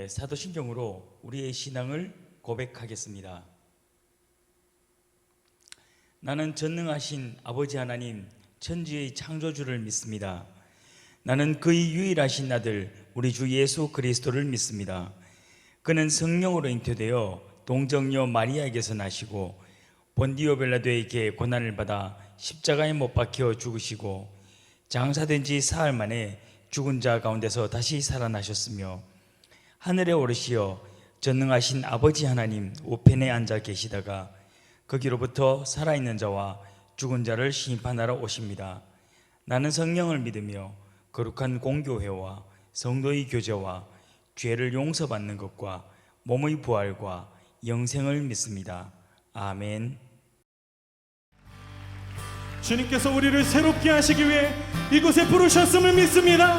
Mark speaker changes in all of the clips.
Speaker 1: 사도신경으로 우리의 신앙을 고백하겠습니다. 나는 전능하신 아버지 하나님, 천지의 창조주를 믿습니다. 나는 그의 유일하신 아들 우리 주 예수 그리스도를 믿습니다. 그는 성령으로 잉태되어 동정녀 마리아에게서 나시고 본디오 빌라도에게 고난을 받아 십자가에 못 박혀 죽으시고 장사된 지 사흘 만에 죽은 자 가운데서 다시 살아나셨으며 하늘에 오르시어 전능하신 아버지 하나님 우편에 앉아 계시다가 거기로부터 살아있는 자와 죽은 자를 심판하러 오십니다. 나는 성령을 믿으며 거룩한 공교회와 성도의 교제와 죄를 용서받는 것과 몸의 부활과 영생을 믿습니다. 아멘.
Speaker 2: 주님께서 우리를 새롭게 하시기 위해 이곳에 부르셨음을 믿습니다.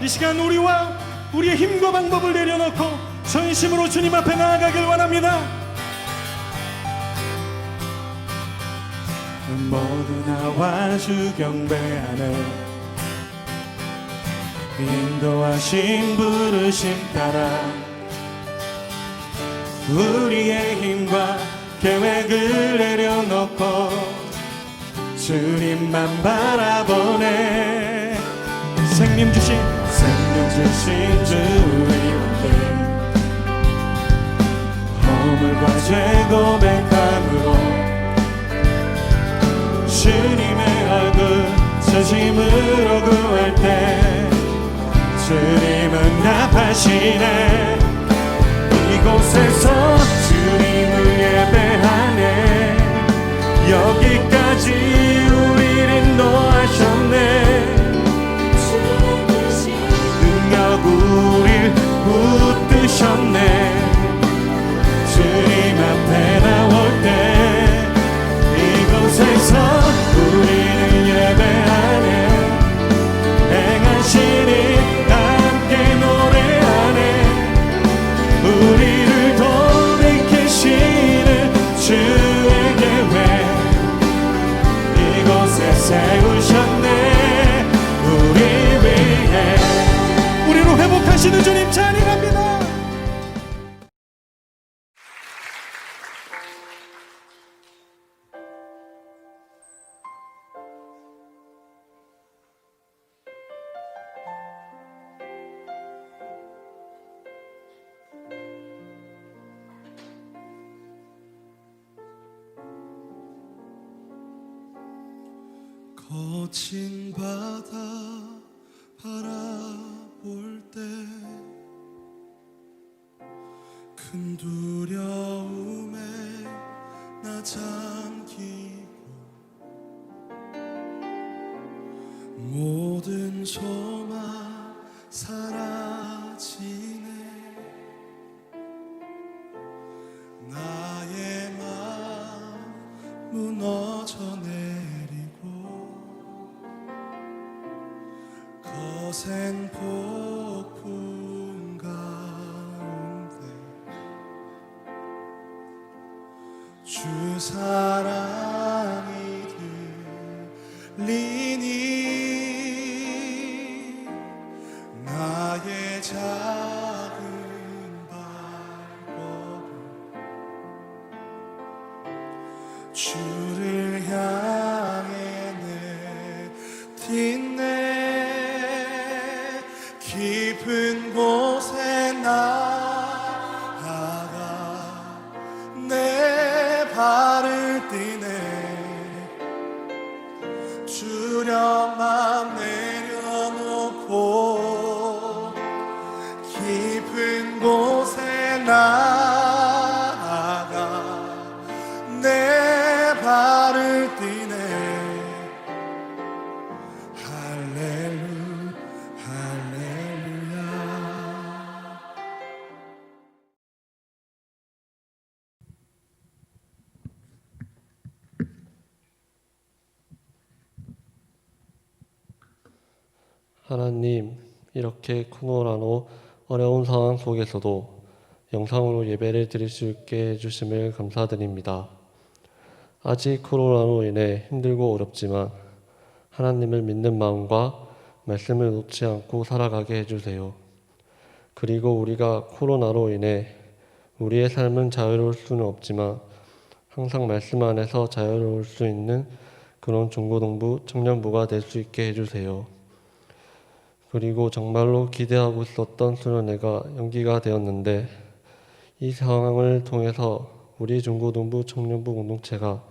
Speaker 2: 이 시간 우리와 우리의 힘과 방법을 내려놓고 전심으로 주님 앞에 나아가길 원합니다. 모두 나와 주 경배하네. 인도하신 부르심 따라 우리의 힘과 계획을 내려놓고 주님만 바라보네. 생명 주신 주의 은혜 허물과 죄 고백함으로 주님의 얼굴 진심으로 구할 때 주님은 응답하시네. 이곳에서 주님을 예배하네. 여기까지 우리를 인도하셨네. 능력 우릴 붙드셨네. 주님 앞에 나올 때 이곳에서 우리는 예배하네. 행하시니 함께 노래하네. 우리를 돌이키시는 주의 계획 이곳에 세우셨네. 우리 위해 우리로 회복하시는 주님 찬양합니다. 거친 바다 바라볼 때 큰 두려움에 나 잠기고 모든 소망 사라지네. 나의 마음 무너져 거센 폭풍 가운데 주 사랑이 들리니 나의 작은 발걸음 주를 향해 내딛네. 깊은 곳에 나아가 내 발을 띠네. 주령만 내려놓고 깊은 곳에 나아가 내 발을 띠네.
Speaker 3: 하나님, 이렇게 코로나로 어려운 상황 속에서도 영상으로 예배를 드릴 수 있게 해주심을 감사드립니다. 아직 코로나로 인해 힘들고 어렵지만 하나님을 믿는 마음과 말씀을 놓지 않고 살아가게 해주세요. 그리고 우리가 코로나로 인해 우리의 삶은 자유로울 수는 없지만 항상 말씀 안에서 자유로울 수 있는 그런 중고등부, 청년부가 될 수 있게 해주세요. 그리고 정말로 기대하고 있었던 수련회가 연기가 되었는데 이 상황을 통해서 우리 중고등부, 청년부 공동체가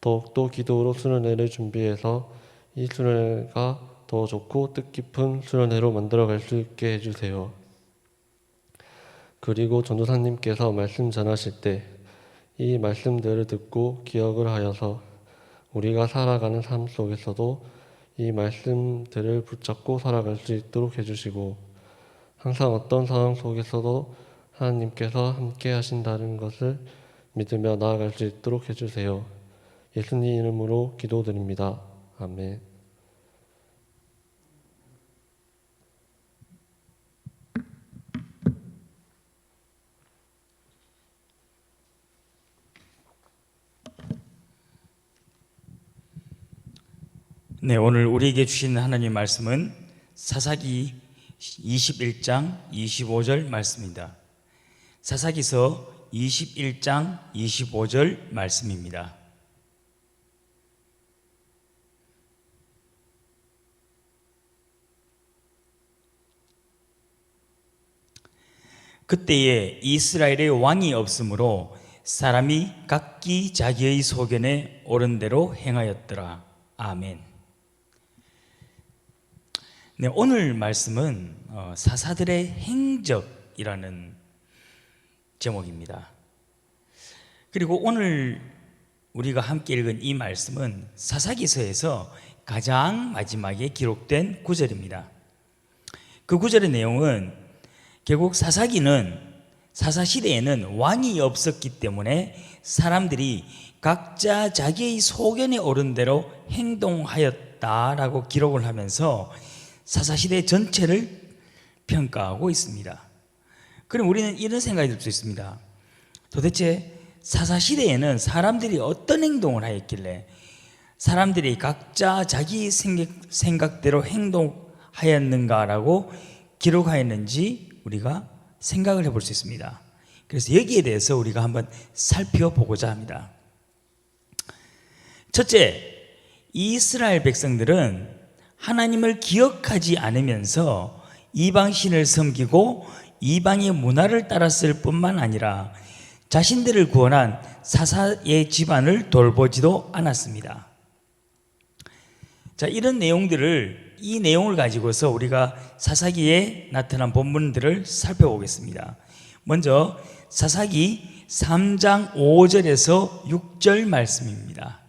Speaker 3: 더욱더 기도로 수련회를 준비해서 이 수련회가 더 좋고 뜻깊은 수련회로 만들어갈 수 있게 해주세요. 그리고 전도사님께서 말씀 전하실 때 이 말씀들을 듣고 기억을 하여서 우리가 살아가는 삶 속에서도 이 말씀들을 붙잡고 살아갈 수 있도록 해주시고 항상 어떤 상황 속에서도 하나님께서 함께 하신다는 것을 믿으며 나아갈 수 있도록 해주세요. 예수님 이름으로 기도드립니다. 아멘.
Speaker 1: 네, 오늘 우리에게 주신 하나님의 말씀은 사사기 21장 25절 말씀입니다. 사사기서 21장 25절 말씀입니다. 그때에 이스라엘의 왕이 없으므로 사람이 각기 자기의 소견에 옳은 대로 행하였더라. 아멘. 네, 오늘 말씀은 사사들의 행적이라는 제목입니다. 그리고 오늘 우리가 함께 읽은 이 말씀은 사사기서에서 가장 마지막에 기록된 구절입니다. 그 구절의 내용은 결국 사사시대에는 왕이 없었기 때문에 사람들이 각자 자기의 소견에 옳은 대로 행동하였다라고 기록을 하면서 사사시대 전체를 평가하고 있습니다. 그럼 우리는 이런 생각이 들 수 있습니다. 도대체 사사시대에는 사람들이 어떤 행동을 하였길래 사람들이 각자 자기 생각대로 행동하였는가라고 기록하였는지 우리가 생각을 해볼 수 있습니다. 그래서 여기에 대해서 우리가 한번 살펴보고자 합니다. 첫째, 이스라엘 백성들은 하나님을 기억하지 않으면서 이방신을 섬기고 이방의 문화를 따랐을 뿐만 아니라 자신들을 구원한 사사의 집안을 돌보지도 않았습니다. 자, 이런 이 내용을 가지고서 우리가 사사기에 나타난 본문들을 살펴보겠습니다. 먼저 사사기 3장 5절에서 6절 말씀입니다.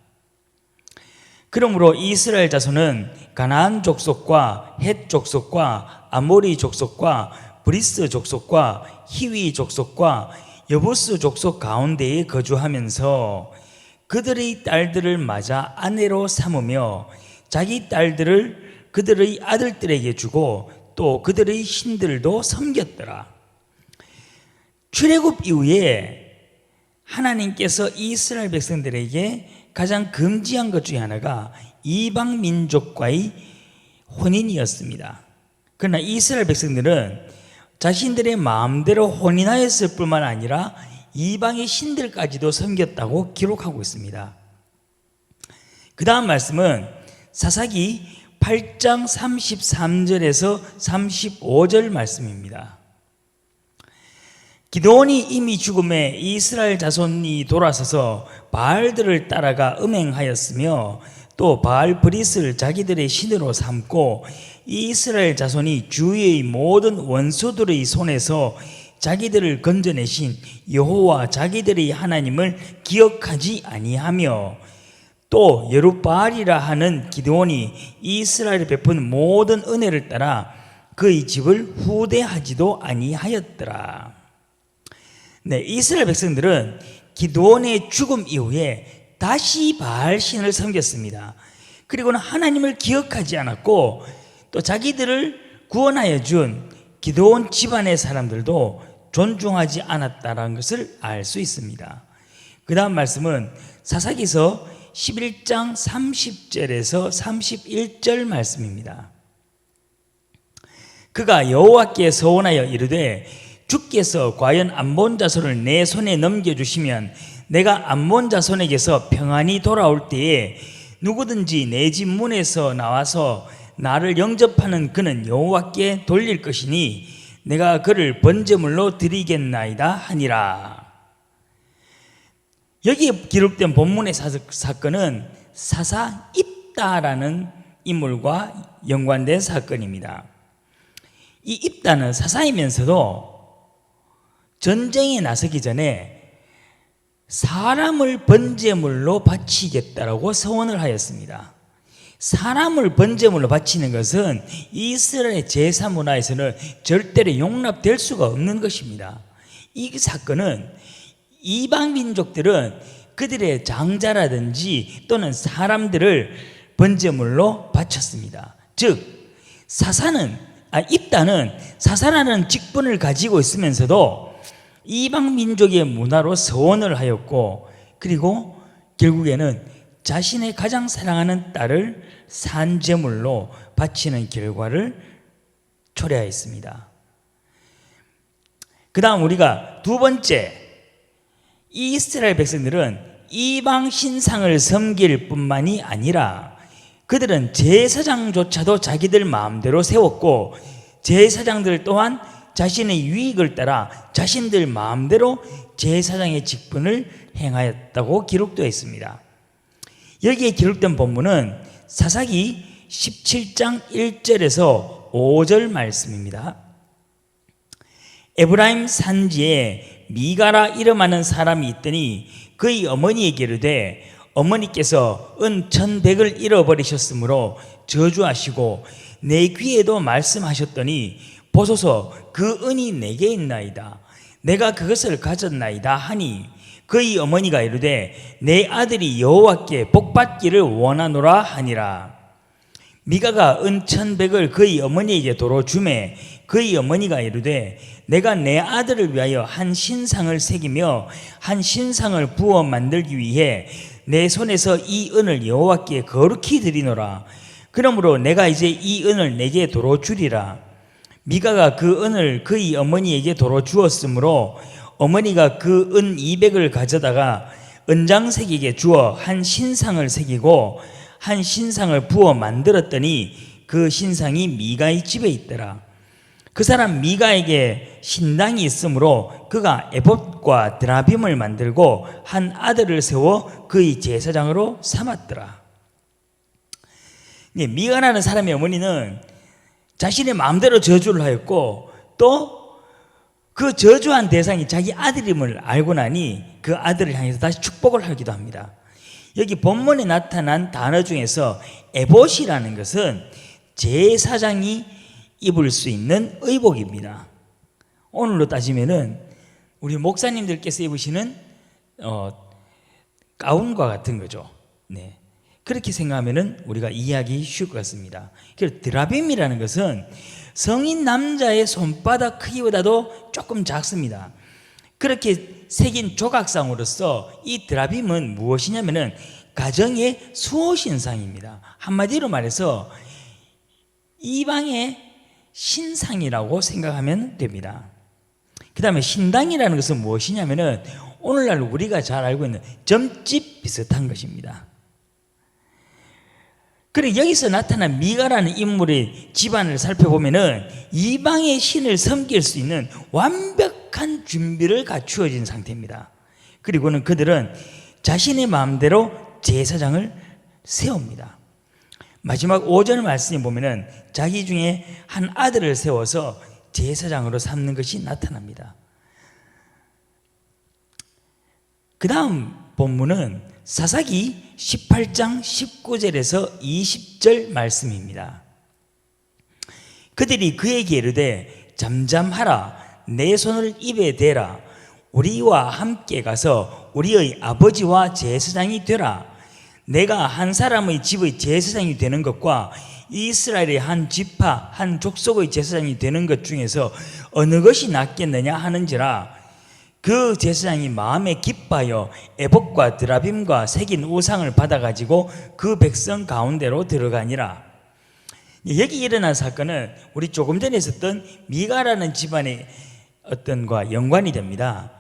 Speaker 1: 그러므로 이스라엘 자손은 가나안 족속과 헷 족속과 아모리 족속과 브리스 족속과 히위 족속과 여부스 족속 가운데에 거주하면서 그들의 딸들을 맞아 아내로 삼으며 자기 딸들을 그들의 아들들에게 주고 또 그들의 신들도 섬겼더라. 출애굽 이후에 하나님께서 이스라엘 백성들에게 가장 금지한 것 중에 하나가 이방 민족과의 혼인이었습니다. 그러나 이스라엘 백성들은 자신들의 마음대로 혼인하였을 뿐만 아니라 이방의 신들까지도 섬겼다고 기록하고 있습니다. 그 다음 말씀은 사사기 8장 33절에서 35절 말씀입니다. 기드온이 이미 죽음에 이스라엘 자손이 돌아서서 바알들을 따라가 음행하였으며 또 바알 브리스를 자기들의 신으로 삼고 이스라엘 자손이 주위의 모든 원수들의 손에서 자기들을 건져내신 여호와 자기들의 하나님을 기억하지 아니하며 또 여룻바알이라 하는 기드온이 이스라엘에 베푼 모든 은혜를 따라 그의 집을 후대하지도 아니하였더라. 네, 이스라엘 백성들은 기드온의 죽음 이후에 다시 바알 신을 섬겼습니다. 그리고는 하나님을 기억하지 않았고 또 자기들을 구원하여 준 기드온 집안의 사람들도 존중하지 않았다는 것을 알 수 있습니다. 그 다음 말씀은 사사기서 11장 30절에서 31절 말씀입니다. 그가 여호와께 서원하여 이르되 주께서 과연 암몬 자손을 내 손에 넘겨주시면 내가 암몬 자손에게서 평안히 돌아올 때에 누구든지 내 집 문에서 나와서 나를 영접하는 그는 여호와께 돌릴 것이니 내가 그를 번제물로 드리겠나이다 하니라. 여기에 기록된 본문의 사건은 사사 입다라는 인물과 연관된 사건입니다. 이 입다는 사사이면서도 전쟁에 나서기 전에 사람을 번제물로 바치겠다라고 서원을 하였습니다. 사람을 번제물로 바치는 것은 이스라엘의 제사 문화에서는 절대로 용납될 수가 없는 것입니다. 이 사건은 이방 민족들은 그들의 장자라든지 또는 사람들을 번제물로 바쳤습니다. 즉 입다는 사사라는 직분을 가지고 있으면서도 이방 민족의 문화로 서원을 하였고, 그리고 결국에는 자신의 가장 사랑하는 딸을 산제물로 바치는 결과를 초래하였습니다. 그 다음 우리가 두 번째, 이 이스라엘 백성들은 이방 신상을 섬길 뿐만이 아니라 그들은 제사장조차도 자기들 마음대로 세웠고, 제사장들 또한 자신의 유익을 따라 자신들 마음대로 제사장의 직분을 행하였다고 기록되어 있습니다. 여기에 기록된 본문은 사사기 17장 1절에서 5절 말씀입니다. 에브라임 산지에 미가라 이름하는 사람이 있더니 그의 어머니에게 이르되 어머니께서 은 1,100을 잃어버리셨으므로 저주하시고 내 귀에도 말씀하셨더니 보소서 그 은이 내게 있나이다. 내가 그것을 가졌나이다 하니 그의 어머니가 이르되 내 아들이 여호와께 복받기를 원하노라 하니라. 미가가 은 1,100을 그의 어머니에게 도로 주매 그의 어머니가 이르되 내가 내 아들을 위하여 한 신상을 새기며 한 신상을 부어 만들기 위해 내 손에서 이 은을 여호와께 거룩히 드리노라. 그러므로 내가 이제 이 은을 내게 도로 주리라. 미가가 그 은을 그의 어머니에게 도로 주었으므로 어머니가 그 은 200을 가져다가 은장색에게 주어 한 신상을 새기고 한 신상을 부어 만들었더니 그 신상이 미가의 집에 있더라. 그 사람 미가에게 신당이 있으므로 그가 에봇과 드라빔을 만들고 한 아들을 세워 그의 제사장으로 삼았더라. 미가라는 사람의 어머니는 자신의 마음대로 저주를 하였고 또 그 저주한 대상이 자기 아들임을 알고 나니 그 아들을 향해서 다시 축복을 하기도 합니다. 여기 본문에 나타난 단어 중에서 에봇이라는 것은 제사장이 입을 수 있는 의복입니다. 오늘로 따지면은 우리 목사님들께서 입으시는 가운과 같은 거죠. 네. 그렇게 생각하면은 우리가 이해하기 쉬울 것 같습니다. 그리고 드라빔이라는 것은 성인 남자의 손바닥 크기보다도 조금 작습니다. 그렇게 새긴 조각상으로서 이 드라빔은 무엇이냐면은 가정의 수호신상입니다. 한마디로 말해서 이방의 신상이라고 생각하면 됩니다. 그 다음에 신당이라는 것은 무엇이냐면은 오늘날 우리가 잘 알고 있는 점집 비슷한 것입니다. 그리고 여기서 나타난 미가라는 인물의 집안을 살펴보면은 이방의 신을 섬길 수 있는 완벽한 준비를 갖추어진 상태입니다. 그리고는 그들은 자신의 마음대로 제사장을 세웁니다. 마지막 5절 말씀에 보면은 자기 중에 한 아들을 세워서 제사장으로 삼는 것이 나타납니다. 그 다음 본문은 사사기 18장 19절에서 20절 말씀입니다. 그들이 그에게 이르되 잠잠하라. 내 손을 입에 대라. 우리와 함께 가서 우리의 아버지와 제사장이 되라. 내가 한 사람의 집의 제사장이 되는 것과 이스라엘의 한 지파 한 족속의 제사장이 되는 것 중에서 어느 것이 낫겠느냐 하는지라. 그 제사장이 마음에 기뻐하여 에봇과 드라빔과 새긴 우상을 받아가지고 그 백성 가운데로 들어가니라. 여기 일어난 사건은 우리 조금 전에 있었던 미가라는 집안의 어떤과 연관이 됩니다.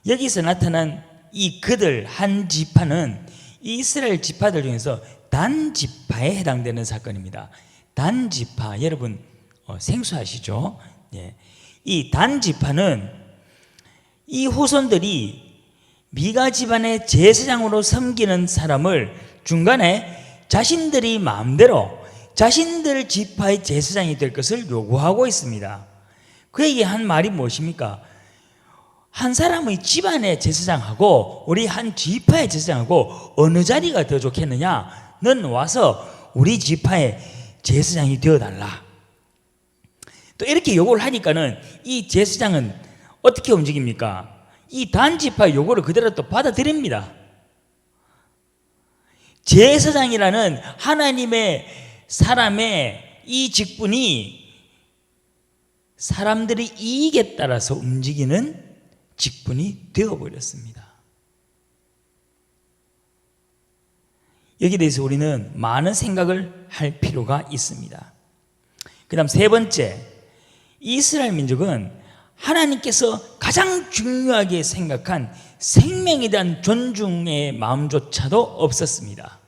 Speaker 1: 여기서 나타난 이 그들 한 지파는 이스라엘 지파들 중에서 단 지파에 해당되는 사건입니다. 단 지파, 여러분 생소하시죠? 예. 이 단 지파는 이 후손들이 미가 집안의 제사장으로 섬기는 사람을 중간에 자신들이 마음대로 자신들 지파의 제사장이 될 것을 요구하고 있습니다. 그에게 한 말이 무엇입니까? 한 사람의 집안의 제사장하고 우리 한 지파의 제사장하고 어느 자리가 더 좋겠느냐? 넌 와서 우리 지파의 제사장이 되어달라. 또 이렇게 요구를 하니까는 이 제사장은 어떻게 움직입니까? 이 단지파의 요구를 그대로 또 받아들입니다. 제사장이라는 하나님의 사람의 이 직분이 사람들의 이익에 따라서 움직이는 직분이 되어버렸습니다. 여기에 대해서 우리는 많은 생각을 할 필요가 있습니다. 그 다음 세 번째, 이스라엘 민족은 하나님께서 가장 중요하게 생각한 생명에 대한 존중의 마음조차도 없었습니다.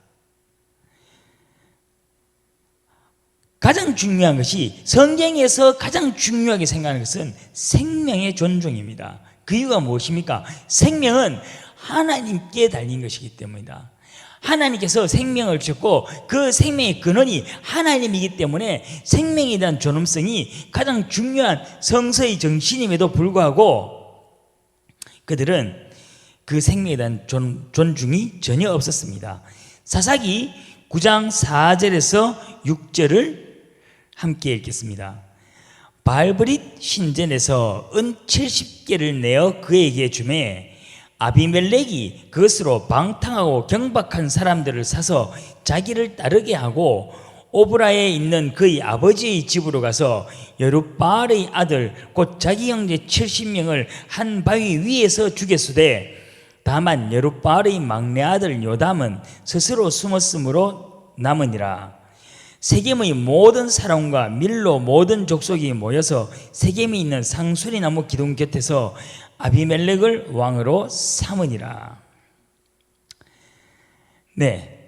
Speaker 1: 가장 중요한 것이, 성경에서 가장 중요하게 생각하는 것은 생명의 존중입니다. 그 이유가 무엇입니까? 생명은 하나님께 달린 것이기 때문이다. 하나님께서 생명을 주셨고 그 생명의 근원이 하나님이기 때문에 생명에 대한 존엄성이 가장 중요한 성서의 정신임에도 불구하고 그들은 그 생명에 대한 존중이 전혀 없었습니다. 사사기 9장 4절에서 6절을 함께 읽겠습니다. 바알브릿 신전에서 은 70개를 내어 그에게 주매 아비멜렉이 그것으로 방탕하고 경박한 사람들을 사서 자기를 따르게 하고 오브라에 있는 그의 아버지의 집으로 가서 여룻바알의 아들 곧 자기 형제 70명을 한 바위 위에서 죽였으되 다만 여룻바알의 막내 아들 요담은 스스로 숨었으므로 남으니라. 세겜의 모든 사람과 밀로 모든 족속이 모여서 세겜에 있는 상수리나무 기둥 곁에서 아비멜렉을 왕으로 삼으니라. 네,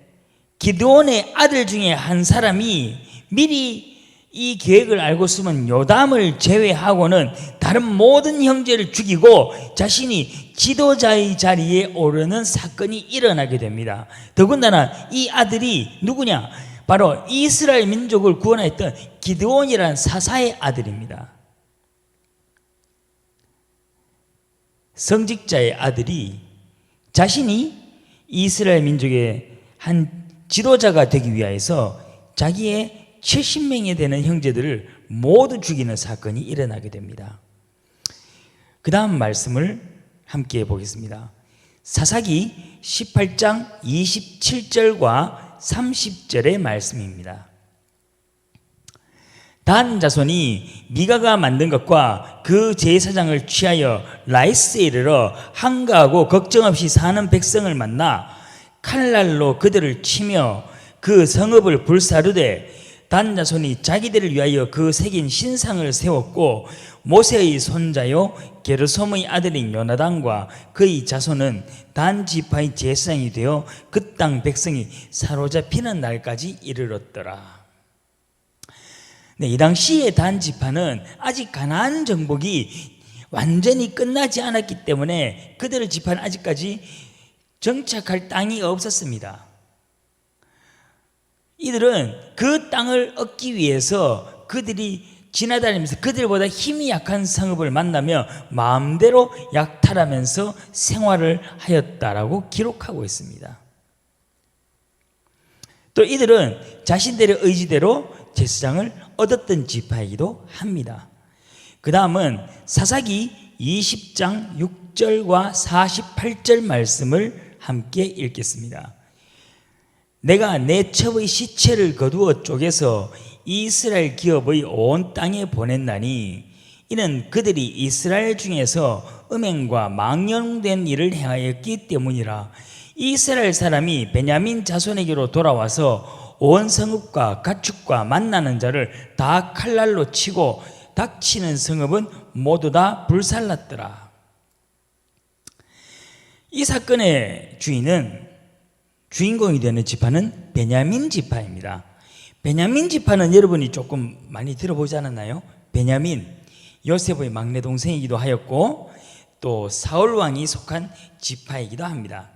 Speaker 1: 기드온의 아들 중에 한 사람이 미리 이 계획을 알고 쓰면 요담을 제외하고는 다른 모든 형제를 죽이고 자신이 지도자의 자리에 오르는 사건이 일어나게 됩니다. 더군다나 이 아들이 누구냐? 바로 이스라엘 민족을 구원했던 기드온이라는 사사의 아들입니다. 성직자의 아들이 자신이 이스라엘 민족의 한 지도자가 되기 위하여서 자기의 70명이 되는 형제들을 모두 죽이는 사건이 일어나게 됩니다. 그 다음 말씀을 함께 보겠습니다. 사사기 18장 27절과 30절의 말씀입니다. 단 자손이 미가가 만든 것과 그 제사장을 취하여 라이스에 이르러 한가하고 걱정 없이 사는 백성을 만나 칼날로 그들을 치며 그 성읍을 불사르되 단 자손이 자기들을 위하여 그 새긴 신상을 세웠고 모세의 손자요 게르솜의 아들인 요나단과 그의 자손은 단 지파의 제사장이 되어 그 땅 백성이 사로잡히는 날까지 이르렀더라. 네, 이 당시의 단 지파는 아직 가나안 정복이 완전히 끝나지 않았기 때문에 그들의 지파는 아직까지 정착할 땅이 없었습니다. 이들은 그 땅을 얻기 위해서 그들이 지나다니면서 그들보다 힘이 약한 성읍을 만나며 마음대로 약탈하면서 생활을 하였다라고 기록하고 있습니다. 또 이들은 자신들의 의지대로 제사장을 얻었던 지파이기도 합니다. 그 다음은 사사기 20장 6절과 48절 말씀을 함께 읽겠습니다. 내가 내 첩의 시체를 거두어 쪼개서 이스라엘 기업의 온 땅에 보냈나니 이는 그들이 이스라엘 중에서 음행과 망령된 일을 행하였기 때문이라. 이스라엘 사람이 베냐민 자손에게로 돌아와서 온 성읍과 가축과 만나는 자를 다 칼날로 치고 닥치는 성읍은 모두 다 불살랐더라. 이 사건의 주인공이 되는 지파는 베냐민 지파입니다. 베냐민 지파는 여러분이 조금 많이 들어보지 않았나요? 베냐민, 요셉의 막내 동생이기도 하였고 또 사울 왕이 속한 지파이기도 합니다.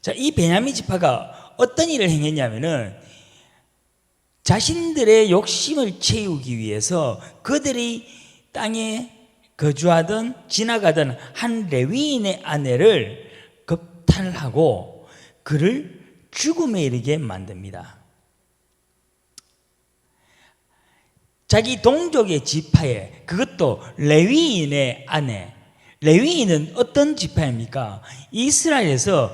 Speaker 1: 자, 이 베냐민 지파가 어떤 일을 행했냐면은 자신들의 욕심을 채우기 위해서 그들이 땅에 거주하던 지나가던 한 레위인의 아내를 겁탈하고 그를 죽음에 이르게 만듭니다. 자기 동족의 지파에, 그것도 레위인의 아내. 레위인은 어떤 지파입니까? 이스라엘에서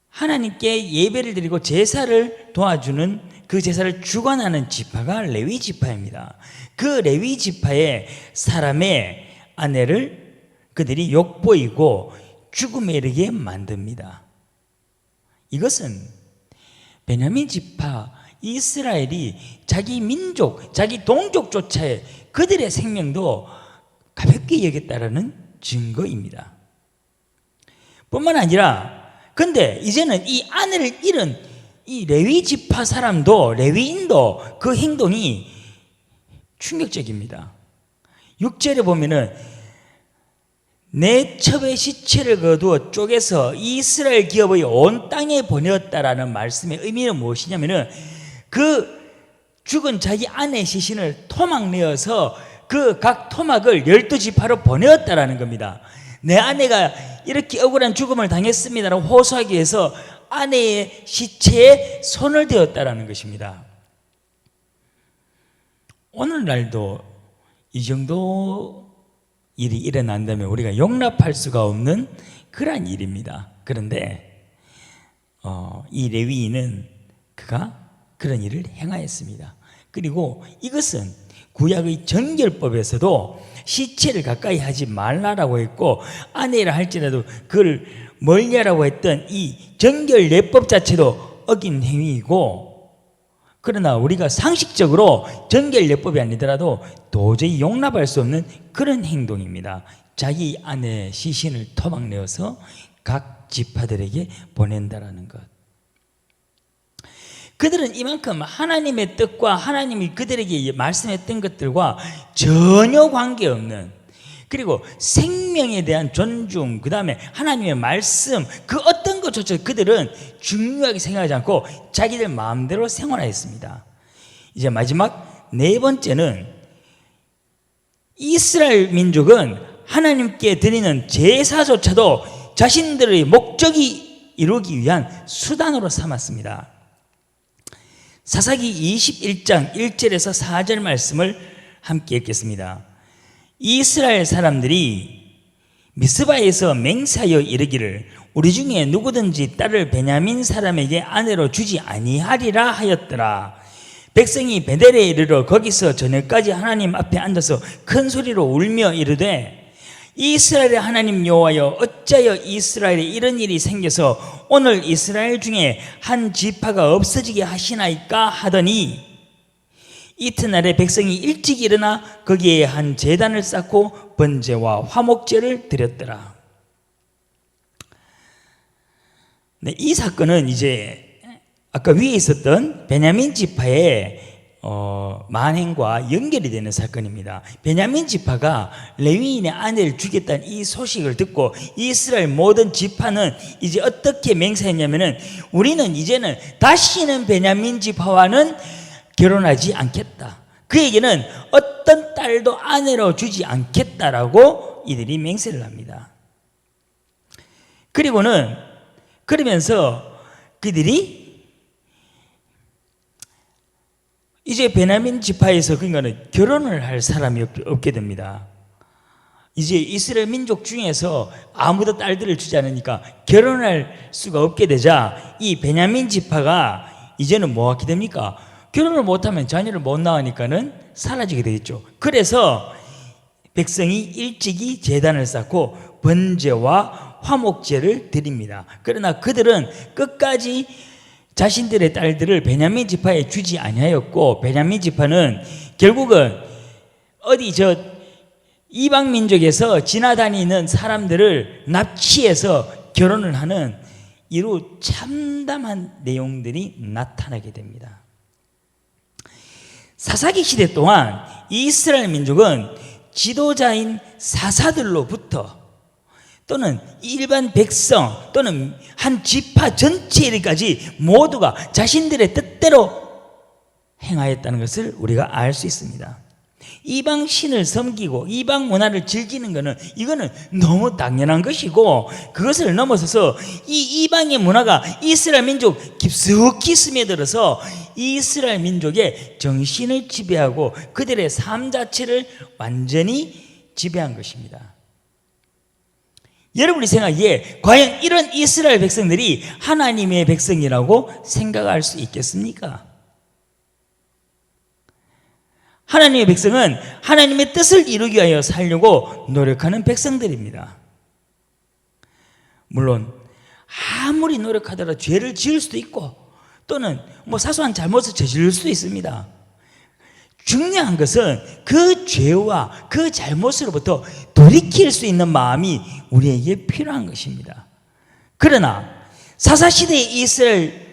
Speaker 1: 하나님께 예배를 드리고 제사를 도와주는, 그 제사를 주관하는 지파가 레위 지파입니다. 그 레위 지파의 사람의 아내를 그들이 욕보이고 죽음에 이르게 만듭니다. 이것은 베냐민 지파 이스라엘이 자기 민족, 자기 동족조차의 그들의 생명도 가볍게 여겼다라는 증거입니다. 뿐만 아니라 근데 이제는 이 아내를 잃은 이 레위 지파 사람도, 레위인도 그 행동이 충격적입니다. 6절에 보면은 내 첩의 시체를 거두어 쪼개서 이스라엘 기업의 온 땅에 보내었다라는 말씀의 의미는 무엇이냐면은 그 죽은 자기 아내의 시신을 토막 내어서 그 각 토막을 12지파로 보내었다라는 겁니다. 내 아내가 이렇게 억울한 죽음을 당했습니다라고 호소하기 위해서 아내의 시체에 손을 대었다라는 것입니다. 오늘날도 이 정도 일이 일어난다면 우리가 용납할 수가 없는 그러한 일입니다. 그런데 이 레위인은 그가 그런 일을 행하였습니다. 그리고 이것은 구약의 정결법에서도 시체를 가까이 하지 말라라고 했고 아내라 할지라도 그걸 멀리하라고 했던 이 정결예법 자체도 어긴 행위이고, 그러나 우리가 상식적으로 정결예법이 아니더라도 도저히 용납할 수 없는 그런 행동입니다. 자기 아내의 시신을 토막내어서 각 지파들에게 보낸다라는 것. 그들은 이만큼 하나님의 뜻과 하나님이 그들에게 말씀했던 것들과 전혀 관계없는, 그리고 생명에 대한 존중, 그 다음에 하나님의 말씀, 그 어떤 것조차 그들은 중요하게 생각하지 않고 자기들 마음대로 생활하였습니다. 이제 마지막 네 번째는 이스라엘 민족은 하나님께 드리는 제사조차도 자신들의 목적이 이루기 위한 수단으로 삼았습니다. 사사기 21장 1절에서 4절 말씀을 함께 읽겠습니다. 이스라엘 사람들이 미스바에서 맹세하여 이르기를 우리 중에 누구든지 딸을 베냐민 사람에게 아내로 주지 아니하리라 하였더라. 백성이 베델에 이르러 거기서 저녁까지 하나님 앞에 앉아서 큰 소리로 울며 이르되 이스라엘의 하나님 여호와여, 어찌하여 이스라엘에 이런 일이 생겨서 오늘 이스라엘 중에 한 지파가 없어지게 하시나이까 하더니 이튿날에 백성이 일찍 일어나 거기에 한 제단을 쌓고 번제와 화목제를 드렸더라. 네, 이 사건은 이제 아까 위에 있었던 베냐민 지파의 만행과 연결이 되는 사건입니다. 베냐민 지파가 레위인의 아내를 죽였다는 이 소식을 듣고 이스라엘 모든 지파는 이제 어떻게 맹세했냐면은 우리는 이제는 다시는 베냐민 지파와는 결혼하지 않겠다. 그에게는 어떤 딸도 아내로 주지 않겠다라고 이들이 맹세를 합니다. 그러면서 그들이 이제 베냐민 지파에서 그러니까는 결혼을 할 사람이 없게 됩니다. 이제 이스라엘 민족 중에서 아무도 딸들을 주지 않으니까 결혼할 수가 없게 되자 이 베냐민 지파가 이제는 뭐 하게 됩니까? 결혼을 못하면 자녀를 못 낳으니까는 사라지게 되겠죠. 그래서 백성이 일찍이 제단을 쌓고 번제와 화목제를 드립니다. 그러나 그들은 끝까지 자신들의 딸들을 베냐민 지파에 주지 아니하였고, 베냐민 지파는 결국은 어디 이방 민족에서 지나다니는 사람들을 납치해서 결혼을 하는 이로 참담한 내용들이 나타나게 됩니다. 사사기 시대 동안 이스라엘 민족은 지도자인 사사들로부터 또는 일반 백성 또는 한 지파 전체에까지 모두가 자신들의 뜻대로 행하였다는 것을 우리가 알 수 있습니다. 이방 신을 섬기고 이방 문화를 즐기는 것은 이거는 너무 당연한 것이고, 그것을 넘어서서 이 이방의 문화가 이스라엘 민족 깊숙이 스며들어서 이스라엘 민족의 정신을 지배하고 그들의 삶 자체를 완전히 지배한 것입니다. 여러분이 생각하기에 과연 이런 이스라엘 백성들이 하나님의 백성이라고 생각할 수 있겠습니까? 하나님의 백성은 하나님의 뜻을 이루기 위하여 살려고 노력하는 백성들입니다. 물론 아무리 노력하더라도 죄를 지을 수도 있고 또는 사소한 잘못을 저지를 수도 있습니다. 중요한 것은 그 죄와 그 잘못으로부터 돌이킬 수 있는 마음이 우리에게 필요한 것입니다. 그러나 사사시대의 이스라엘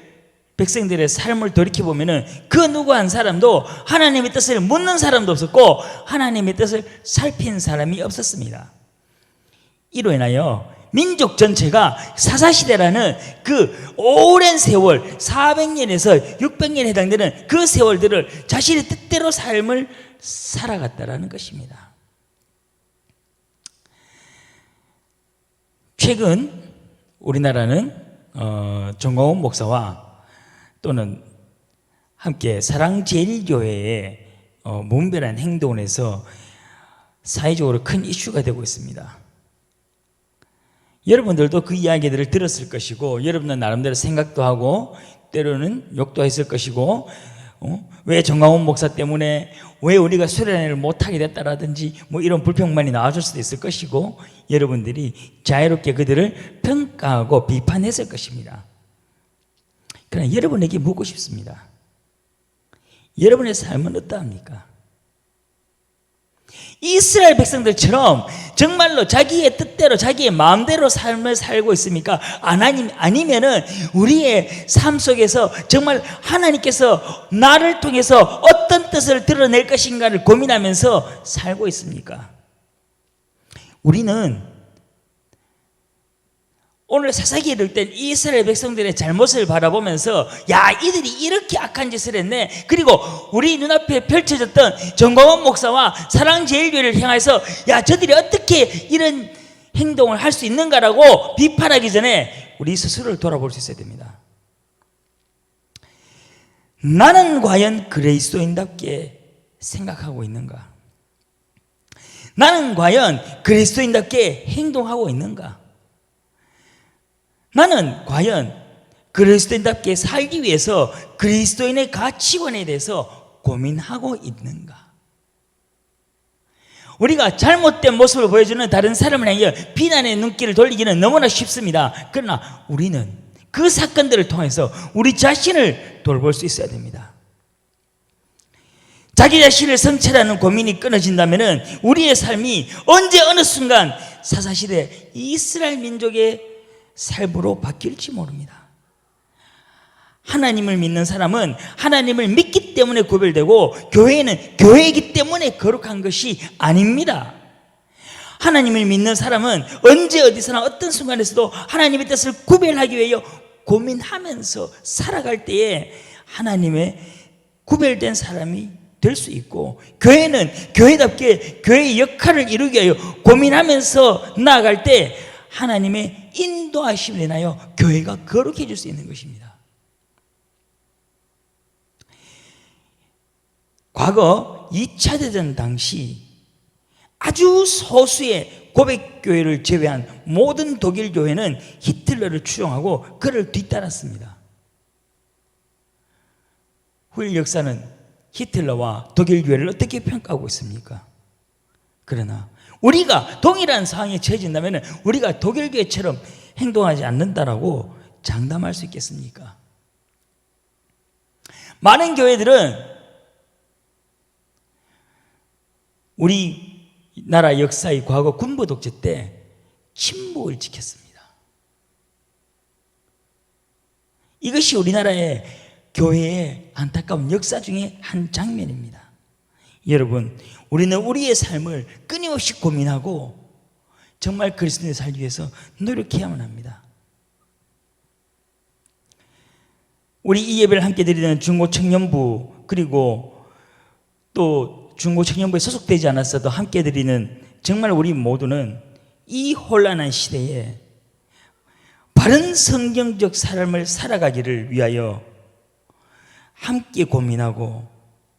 Speaker 1: 백성들의 삶을 돌이켜보면 그 누구 한 사람도 하나님의 뜻을 묻는 사람도 없었고 하나님의 뜻을 살핀 사람이 없었습니다. 이로 인하여 민족 전체가 사사시대라는 그 오랜 세월 400년에서 600년에 해당되는 그 세월들을 자신의 뜻대로 삶을 살아갔다라는 것입니다. 최근 우리나라는 정광훈 목사와 또는 함께 사랑제일교회의 무분별한 행동을 해서 사회적으로 큰 이슈가 되고 있습니다. 여러분들도 그 이야기들을 들었을 것이고 여러분은 나름대로 생각도 하고 때로는 욕도 했을 것이고 왜 정광훈 목사 때문에 왜 우리가 수련회를 못하게 됐다라든지 이런 불평만이 나와줄 수도 있을 것이고 여러분들이 자유롭게 그들을 평가하고 비판했을 것입니다. 그러나 여러분에게 묻고 싶습니다. 여러분의 삶은 어떠합니까? 이스라엘 백성들처럼 정말로 자기의 뜻대로 자기의 마음대로 삶을 살고 있습니까? 아니면은 우리의 삶 속에서 정말 하나님께서 나를 통해서 어떤 뜻을 드러낼 것인가를 고민하면서 살고 있습니까? 우리는 오늘 사사기에 읽을 땐 이스라엘 백성들의 잘못을 바라보면서 야, 이들이 이렇게 악한 짓을 했네. 그리고 우리 눈앞에 펼쳐졌던 정광훈 목사와 사랑제일교회를 향해서 야, 저들이 어떻게 이런 행동을 할 수 있는가라고 비판하기 전에 우리 스스로를 돌아볼 수 있어야 됩니다. 나는 과연 그리스도인답게 생각하고 있는가? 나는 과연 그리스도인답게 행동하고 있는가? 나는 과연 그리스도인답게 살기 위해서 그리스도인의 가치관에 대해서 고민하고 있는가? 우리가 잘못된 모습을 보여주는 다른 사람을 향해 비난의 눈길을 돌리기는 너무나 쉽습니다. 그러나 우리는 그 사건들을 통해서 우리 자신을 돌볼 수 있어야 됩니다. 자기 자신을 성찰하는 고민이 끊어진다면 우리의 삶이 언제 어느 순간 사사시대 이스라엘 민족의 삶으로 바뀔지 모릅니다. 하나님을 믿는 사람은 하나님을 믿기 때문에 구별되고 교회는 교회이기 때문에 거룩한 것이 아닙니다. 하나님을 믿는 사람은 언제 어디서나 어떤 순간에서도 하나님의 뜻을 구별하기 위하여 고민하면서 살아갈 때에 하나님의 구별된 사람이 될 수 있고, 교회는 교회답게 교회의 역할을 이루기 위하여 고민하면서 나아갈 때 하나님의 인도하심을 인하여 교회가 거룩해질 수 있는 것입니다. 과거 2차 대전 당시 아주 소수의 고백교회를 제외한 모든 독일 교회는 히틀러를 추종하고 그를 뒤따랐습니다. 후일 역사는 히틀러와 독일 교회를 어떻게 평가하고 있습니까? 그러나 우리가 동일한 상황에 처해진다면 우리가 독일 교회처럼 행동하지 않는다라고 장담할 수 있겠습니까? 많은 교회들은 우리나라 역사의 과거 군부 독재 때 침묵을 지켰습니다. 이것이 우리나라의 교회의 안타까운 역사 중에 한 장면입니다. 여러분, 우리는 우리의 삶을 끊임없이 고민하고 정말 그리스도인의 살기 위해서 노력해야만 합니다. 우리 이 예배를 함께 드리는 중고청년부, 그리고 또 중고청년부에 소속되지 않았어도 함께 드리는 정말 우리 모두는 이 혼란한 시대에 바른 성경적 삶을 살아가기를 위하여 함께 고민하고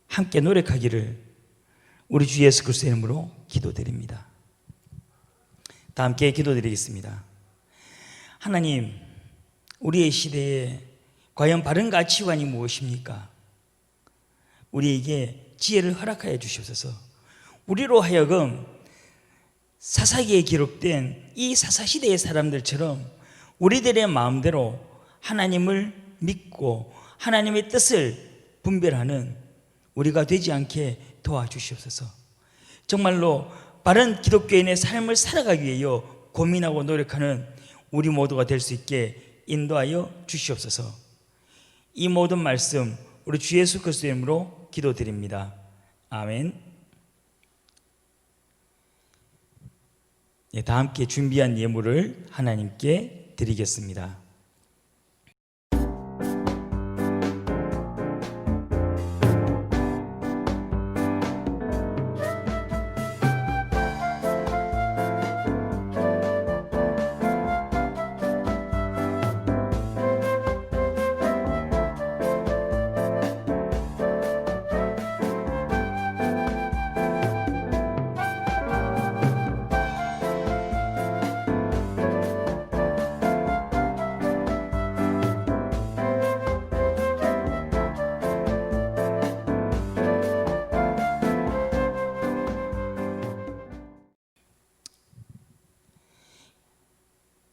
Speaker 1: 함께 노력하기를 우리 주 예수 그리스도의 이름으로 기도드립니다. 다 함께 기도드리겠습니다. 하나님, 우리의 시대에 과연 바른 가치관이 무엇입니까? 우리에게 지혜를 허락하여 주시옵소서. 우리로 하여금 사사기에 기록된 이 사사시대의 사람들처럼 우리들의 마음대로 하나님을 믿고 하나님의 뜻을 분별하는 우리가 되지 않게 도와주시옵소서. 정말로 바른 기독교인의 삶을 살아가기 위하여 고민하고 노력하는 우리 모두가 될 수 있게 인도하여 주시옵소서. 이 모든 말씀 우리 주 예수 그리스도의 이름으로 기도드립니다. 아멘. 다 함께 준비한 예물을 하나님께 드리겠습니다.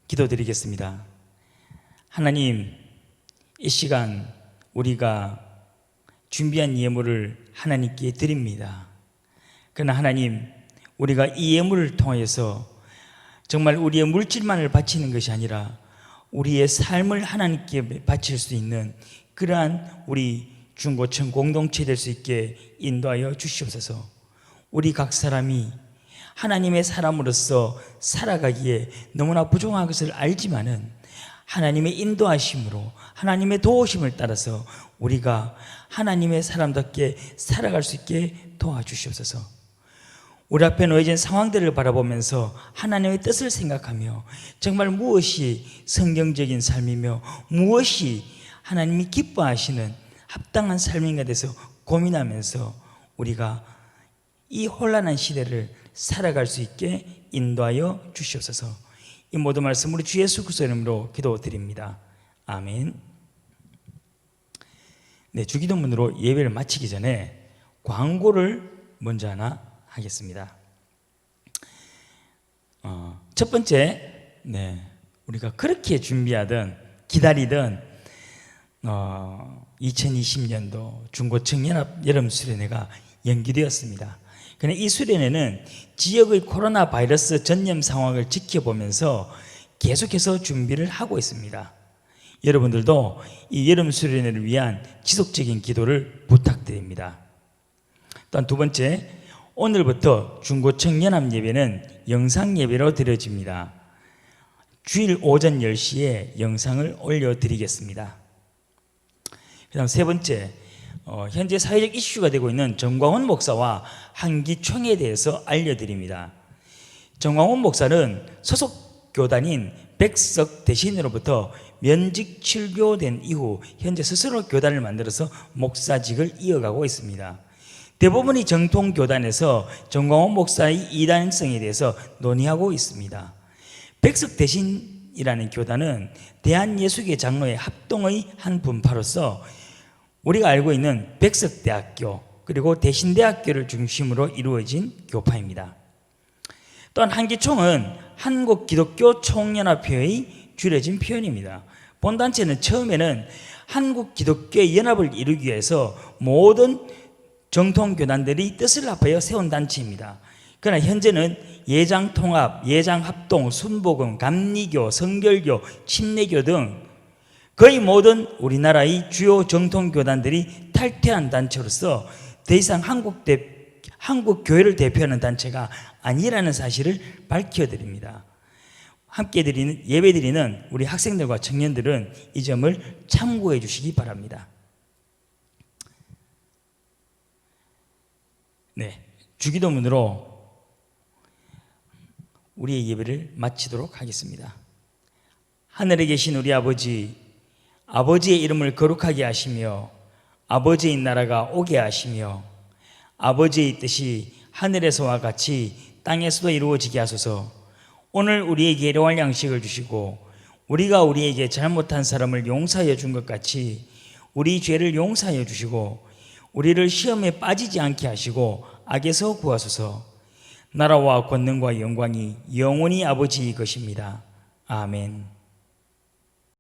Speaker 1: 기도드리겠습니다. 하나님, 이 시간 우리가 준비한 예물을 하나님께 드립니다. 그러나 하나님, 우리가 이 예물을 통해서 정말 우리의 물질만을 바치는 것이 아니라 우리의 삶을 하나님께 바칠 수 있는 그러한 우리 중고청 공동체 될 수 있게 인도하여 주시옵소서. 우리 각 사람이 하나님의 사람으로서 살아가기에 너무나 부족한 것을 알지만은 하나님의 인도하심으로 하나님의 도우심을 따라서 우리가 하나님의 사람답게 살아갈 수 있게 도와주시옵소서. 우리 앞에 놓여진 상황들을 바라보면서 하나님의 뜻을 생각하며 정말 무엇이 성경적인 삶이며 무엇이 하나님이 기뻐하시는 합당한 삶인가 돼서 고민하면서 우리가 이 혼란한 시대를 살아갈 수 있게 인도하여 주시옵소서. 이 모든 말씀 우리 주 예수 그리스도의 이름으로 기도드립니다. 아멘. 네, 주기도문으로 예배를 마치기 전에 광고를 먼저 하나 하겠습니다. 첫 번째, 우리가 그렇게 준비하던 기다리던 2020년도 중고청년합 여름수련회가 연기되었습니다. 그런데 이 수련회는 지역의 코로나 바이러스 전염 상황을 지켜보면서 계속해서 준비를 하고 있습니다. 여러분들도 이 여름 수련회를 위한 지속적인 기도를 부탁드립니다. 또한 두 번째, 오늘부터 중고청 연합 예배는 영상 예배로 드려집니다. 주일 오전 10시에 영상을 올려드리겠습니다. 그 다음 세 번째, 현재 사회적 이슈가 되고 있는 정광훈 목사와 한기총에 대해서 알려드립니다. 정광훈 목사는 소속 교단인 백석 대신으로부터 면직 출교된 이후 현재 스스로 교단을 만들어서 목사직을 이어가고 있습니다. 대부분이 정통 교단에서 정광훈 목사의 이단성에 대해서 논의하고 있습니다. 백석 대신이라는 교단은 대한예수계 장로의 합동의 한 분파로서 우리가 알고 있는 백석대학교 그리고 대신대학교를 중심으로 이루어진 교파입니다. 또한 한기총은 한국기독교 총연합회의 줄여진 표현입니다. 본단체는 처음에는 한국 기독교의 연합을 이루기 위해서 모든 정통교단들이 뜻을 합하여 세운 단체입니다. 그러나 현재는 예장통합, 예장합동, 순복음, 감리교, 성결교, 침례교 등 거의 모든 우리나라의 주요 정통교단들이 탈퇴한 단체로서 더 이상 한국 교회를 대표하는 단체가 아니라는 사실을 밝혀드립니다. 함께 예배드리는 우리 학생들과 청년들은 이 점을 참고해 주시기 바랍니다. 네, 주기도문으로 우리의 예배를 마치도록 하겠습니다. 하늘에 계신 우리 아버지, 아버지의 이름을 거룩하게 하시며 아버지의 나라가 오게 하시며 아버지의 뜻이 하늘에서와 같이 땅에서도 이루어지게 하소서. 오늘 우리에게 일용할 양식을 주시고 우리가 우리에게 잘못한 사람을 용서하여 준 것 같이 우리 죄를 용서하여 주시고 우리를 시험에 빠지지 않게 하시고 악에서 구하소서. 나라와 권능과 영광이 영원히 아버지의 것입니다. 아멘.